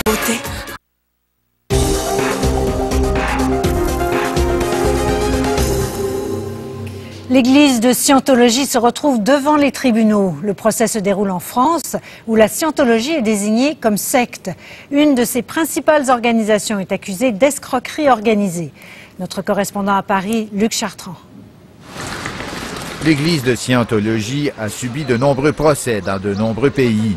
beauté. L'Église de Scientologie se retrouve devant les tribunaux. Le procès se déroule en France, où la Scientologie est désignée comme secte. Une de ses principales organisations est accusée d'escroquerie organisée. Notre correspondant à Paris, Luc Chartrand. L'Église de Scientologie a subi de nombreux procès dans de nombreux pays.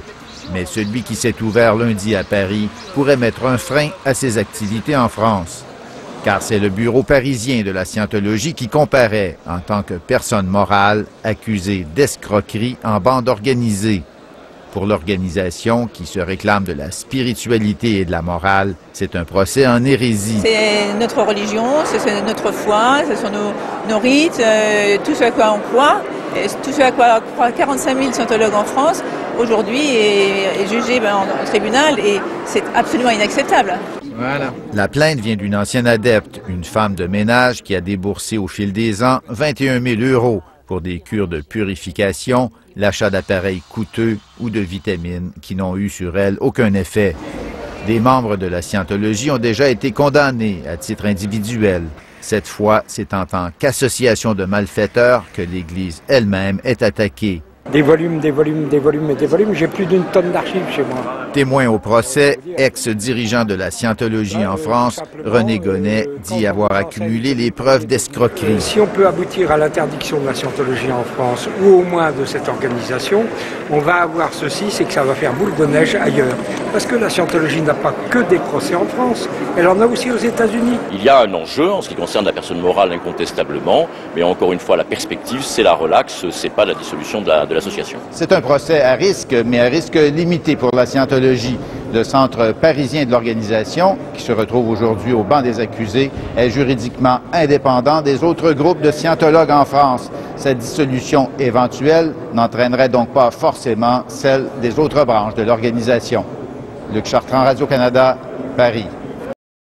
Mais celui qui s'est ouvert lundi à Paris pourrait mettre un frein à ses activités en France. Car c'est le bureau parisien de la Scientologie qui comparaît en tant que personne morale accusée d'escroquerie en bande organisée. Pour l'organisation qui se réclame de la spiritualité et de la morale, c'est un procès en hérésie. C'est notre religion, c'est notre foi, ce sont nos rites, tout ce à quoi on croit, tout ce à quoi croient 45 000 scientologues en France, aujourd'hui est jugé en tribunal et c'est absolument inacceptable. Voilà. La plainte vient d'une ancienne adepte, une femme de ménage qui a déboursé au fil des ans 21 000 € pour des cures de purification, l'achat d'appareils coûteux ou de vitamines qui n'ont eu sur elle aucun effet. Des membres de la Scientologie ont déjà été condamnés à titre individuel. Cette fois, c'est en tant qu'association de malfaiteurs que l'Église elle-même est attaquée. Des volumes, des volumes, des volumes et des volumes. J'ai plus d'une tonne d'archives chez moi. Témoin au procès, ex-dirigeant de la Scientologie en France, René Gonnet dit avoir accumulé les preuves d'escroquerie. Si on peut aboutir à l'interdiction de la Scientologie en France, ou au moins de cette organisation, on va avoir ceci, c'est que ça va faire boule de neige ailleurs. Parce que la Scientologie n'a pas que des procès en France, elle en a aussi aux États-Unis. Il y a un enjeu en ce qui concerne la personne morale incontestablement, mais encore une fois, la perspective, c'est la relaxe, c'est pas la dissolution de l'association. C'est un procès à risque, mais à risque limité pour la Scientologie. Le centre parisien de l'organisation, qui se retrouve aujourd'hui au banc des accusés, est juridiquement indépendant des autres groupes de scientologues en France. Cette dissolution éventuelle n'entraînerait donc pas forcément celle des autres branches de l'organisation. Luc Chartrand, Radio-Canada, Paris.